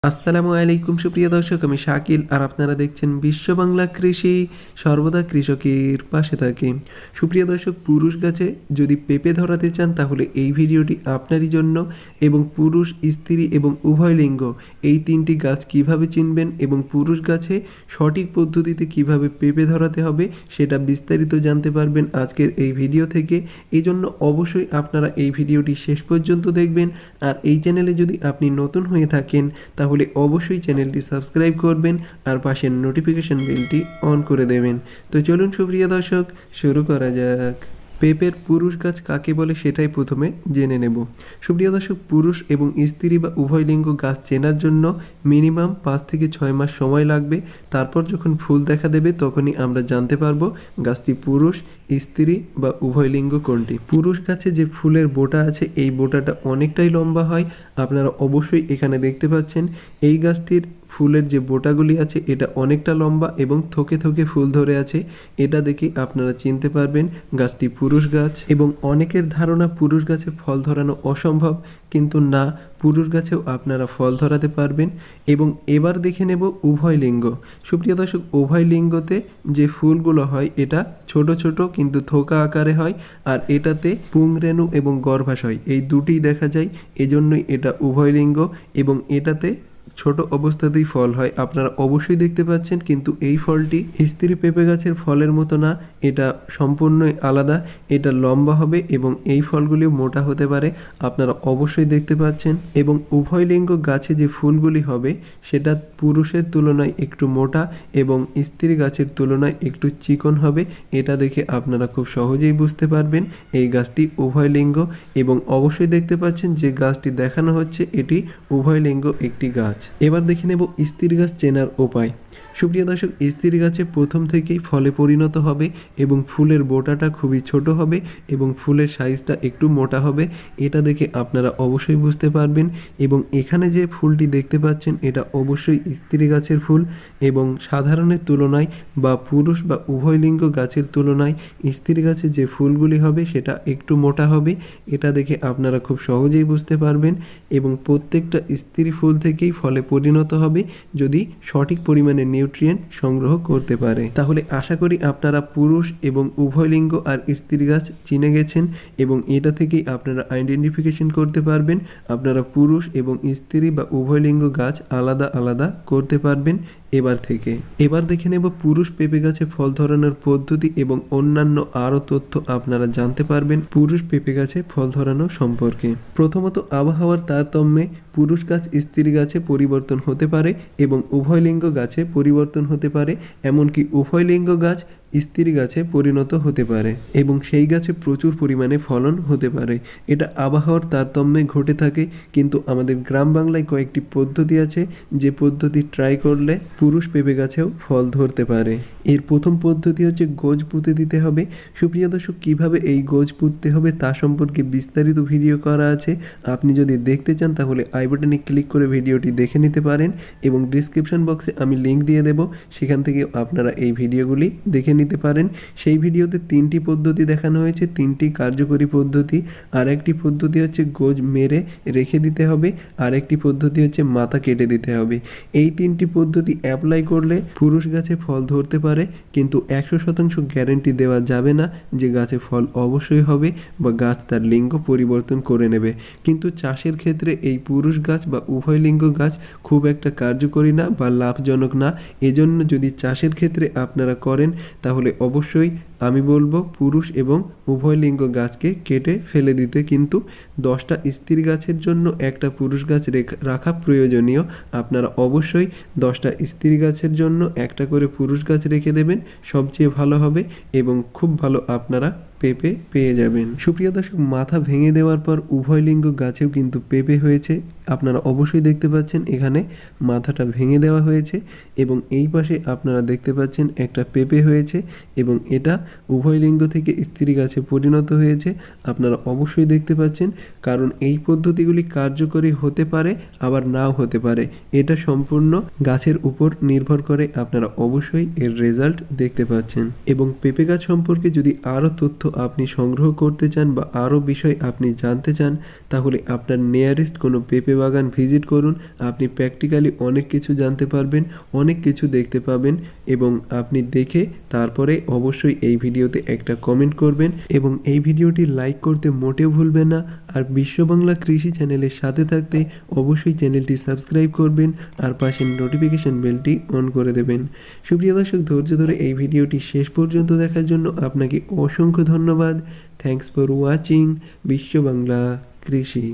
আসসালামু আলাইকুম সুপ্রিয় দর্শক, আমি শাকিল আর আপনারা দেখছেন বিশ্ব বাংলা কৃষি, সর্বদা কৃষকের পাশে থাকি। সুপ্রিয় দর্শক, পুরুষ গাছে যদি পেঁপে ধরাতে চান তাহলে এই ভিডিওটি আপনারই জন্য। এবং পুরুষ, স্ত্রী এবং উভয় লিঙ্গ এই তিনটি গাছ কিভাবে চিনবেন এবং পুরুষ গাছে সঠিক পদ্ধতিতে কিভাবে পেঁপে ধরাতে হবে সেটা বিস্তারিত জানতে পারবেন আজকের এই ভিডিও থেকে। এই জন্য অবশ্যই আপনারা এই ভিডিওটি শেষ পর্যন্ত দেখবেন। আর এই চ্যানেলে যদি আপনি নতুন হয়ে থাকেন তাহলে অবশ্যই চ্যানেলটি সাবস্ক্রাইব করবেন আর পাশের নোটিফিকেশন বেলটি অন করে দেবেন। তো চলুন সুপ্রিয় দর্শক, শুরু করা যাক। পেঁপের পুরুষ গাছ কাকে বলে সেটাই প্রথমে জেনে নেব। সুপ্রিয় দর্শক, পুরুষ এবং স্ত্রী বা উভয় লিঙ্গ গাছ চেনার জন্য মিনিমাম 5 থেকে 6 মাস সময় লাগবে। তারপর যখন ফুল দেখা দেবে তখনই আমরা জানতে পারবো গাছটি পুরুষ, স্ত্রী বা উভয় লিঙ্গ কোনটি। পুরুষ গাছে যে ফুলের বোটা আছে এই বোটাটা অনেকটাই লম্বা হয়। আপনারা অবশ্যই এখানে দেখতে পাচ্ছেন এই গাছটির ফুলের যে বোটাগুলি আছে এটা অনেকটা লম্বা এবং থোকে থোকে ফুল ধরে আছে। এটা দেখে আপনারা চিনতে পারবেন গাছটি পুরুষ গাছ। এবং অনেকের ধারণা পুরুষ গাছে ফল ধরানো অসম্ভব, কিন্তু না, পুরুষ গাছেও আপনারা ফল ধরাতে পারবেন। এবং এবার দেখে নেব উভয় লিঙ্গ। সুপ্রিয় দর্শক, উভয় লিঙ্গতে যে ফুলগুলো হয় এটা ছোট ছোট কিন্তু থোকা আকারে হয়, আর এটাতে পুংরেণু এবং গর্ভাশয় এই দুটিই দেখা যায়, এজন্যই এটা উভয় লিঙ্গ। এবং এটাতে ছোট অবস্থাতেই ফল হয়, আপনারা অবশ্যই দেখতে পাচ্ছেন। কিন্তু এই ফলটি স্ত্রী পেঁপে গাছের ফলের মতো না, এটা সম্পূর্ণই আলাদা। এটা লম্বা হবে এবং এই ফলগুলিও মোটা হতে পারে, আপনারা অবশ্যই দেখতে পাচ্ছেন। এবং উভয় লিঙ্গ গাছে যে ফুলগুলি হবে সেটা পুরুষের তুলনায় একটু মোটা এবং স্ত্রী গাছের তুলনায় একটু চিকন হবে। এটা দেখে আপনারা খুব সহজেই বুঝতে পারবেন এই গাছটি উভয় লিঙ্গ। এবং অবশ্যই দেখতে পাচ্ছেন যে গাছটি দেখানো হচ্ছে এটি উভয় লিঙ্গ একটি গাছ। এবার দেখে নেব স্ত্রী গাছ চেনার উপায়। সুপ্রিয় দর্শক, স্ত্রী গাছে প্রথম থেকেই ফলে পরিণত হবে এবং ফুলের বোটাটা খুবই ছোট হবে এবং ফুলের সাইজটা একটু মোটা হবে। এটা দেখে আপনারা অবশ্যই বুঝতে পারবেন। এবং এখানে যে ফুলটি দেখতে পাচ্ছেন এটা অবশ্যই স্ত্রী গাছের ফুল। এবং সাধারণের তুলনায় বা পুরুষ বা উভয় লিঙ্গ গাছের তুলনায় স্ত্রী গাছে যে ফুলগুলি হবে সেটা একটু মোটা হবে। এটা দেখে আপনারা খুব সহজেই বুঝতে পারবেন। এবং প্রত্যেকটা স্ত্রী ফুল থেকেই ফলে পরিণত হবে যদি সঠিক পরিমাণে নিউট্রিয়েন্ট সংগ্রহ করতে পারে। তাহলে আশা করি আপনারা পুরুষ এবং উভয় লিঙ্গ আর স্ত্রী গাছ চিনে গেছেন এবং এটা থেকেই আপনারা আইডেন্টিফিকেশন করতে পারবেন। আপনারা পুরুষ এবং স্ত্রী বা উভয় লিঙ্গ গাছ আলাদা আলাদা করতে পারবেন এবার থেকে। এবার দেখে নেব পুরুষ পেঁপে গাছে ফল ধরানোর পদ্ধতি এবং অন্যান্য আরও তথ্য আপনারা জানতে পারবেন পুরুষ পেঁপে গাছে ফল ধরানো সম্পর্কে। প্রথমত, আবহাওয়ার তারতম্যে পুরুষ গাছ স্ত্রী গাছে পরিবর্তন হতে পারে এবং উভয় লিঙ্গ গাছে পরিবর্তন হতে পারে, এমনকি উভয় লিঙ্গ গাছ স্ত্রী গাছে পরিণত হতে পারে এবং সেই গাছে প্রচুর পরিমাণে ফলন হতে পারে। এটা আবহাওয়ার তারতম্যে ঘটে থাকে, কিন্তু আমাদের গ্রাম বাংলায় কয়েকটি পদ্ধতি আছে যে পদ্ধতি ট্রাই করলে পুরুষ পেঁপে গাছেও ফল ধরতে পারে। এর প্রথম পদ্ধতি হচ্ছে গোজ পুঁতে দিতে হবে। সুপ্রিয় দর্শক, কীভাবে এই গোজ পুঁততে হবে তা সম্পর্কে বিস্তারিত ভিডিও করা আছে। আপনি যদি দেখতে চান তাহলে আই বাটনে ক্লিক করে ভিডিওটি দেখে নিতে পারেন এবং ডিসক্রিপশন বক্সে আমি লিঙ্ক দিয়ে দেব, সেখান থেকে আপনারা এই ভিডিওগুলি দেখে নিতে পারেন। সেই ভিডিওতে 3টি পদ্ধতি দেখানো হয়েছে, 3টি কার্যকরী পদ্ধতি। আর একটি পদ্ধতি হচ্ছে গোজ মেরে রেখে দিতে হবে, আর একটি পদ্ধতি হচ্ছে মাথা কেটে দিতে হবে। এই 3টি পদ্ধতি অ্যাপ্লাই করলে পুরুষ গাছে ফল ধরতে পারে, কিন্তু 100% গ্যারেন্টি দেওয়া যাবে না যে গাছে ফল অবশ্যই হবে বা গাছ তার লিঙ্গ পরিবর্তন করে নেবে। কিন্তু চাষের ক্ষেত্রে এই পুরুষ গাছ বা উভয় লিঙ্গ গাছ খুব একটা কার্যকরী না বা লাভজনক না। এজন্য যদি চাষের ক্ষেত্রে আপনারা করেন তাহলে অবশ্যই আমি বলবো পুরুষ এবং উভয় লিঙ্গ গাছকে কেটে ফেলে দিতে। কিন্তু 10টা স্ত্রী গাছের জন্য একটা পুরুষ গাছ রাখা প্রয়োজনীয়। আপনারা অবশ্যই 10টা স্ত্রী গাছের জন্য একটা করে পুরুষ গাছ রেখে দেবেন, সবচেয়ে ভালো হবে এবং খুব ভালো আপনারা পেঁপে পেয়ে যাবেন। সুপ্রিয় দর্শক, মাথা ভেঙে দেওয়ার পর উভয় লিঙ্গ গাছেও কিন্তু পেঁপে হয়েছে। আপনারা অবশ্যই দেখতে পাচ্ছেন এখানে মাথাটা ভেঙে দেওয়া হয়েছে এবং এই পাশে আপনারা দেখতে পাচ্ছেন একটা পেঁপে হয়েছে এবং এটা উভয় লিঙ্গ থেকে স্ত্রী গাছে পরিণত হয়েছে। আপনারা অবশ্যই দেখতে পাচ্ছেন, কারণ এই পদ্ধতিগুলি কার্যকরী হতে পারে আবার নাও হতে পারে। এটা সম্পূর্ণ গাছের উপর নির্ভর করে। আপনারা অবশ্যই এর রেজাল্ট দেখতে পাচ্ছেন। এবং পেঁপে গাছ সম্পর্কে যদি আরও তথ্য আপনি সংগ্রহ করতে চান বা আরও বিষয় আপনি জানতে চান, তাহলে আপনার নিয়ারেস্ট কোনো পেঁপে বাগান ভিজিট করুন। আপনি প্র্যাকটিক্যালি অনেক কিছু জানতে পারবেন, অনেক কিছু দেখতে পাবেন এবং আপনি দেখে তারপরে অবশ্যই এই ভিডিওতে একটা কমেন্ট করবেন এবং এই ভিডিওটি লাইক করতে মোটেও ভুলবেন না। আর বিশ্ব বাংলা কৃষি চ্যানেলের সাথে থাকতে অবশ্যই চ্যানেলটি সাবস্ক্রাইব করবেন আর পাশের নোটিফিকেশন বেলটি অন করে দেবেন। সুপ্রিয় দর্শক, ধৈর্য ধরে এই ভিডিওটি শেষ পর্যন্ত দেখার জন্য আপনাকে অসংখ্য ধন্যবাদ। থ্যাঙ্কস ফর ওয়াচিং বিশ্ব বাংলা কৃষি।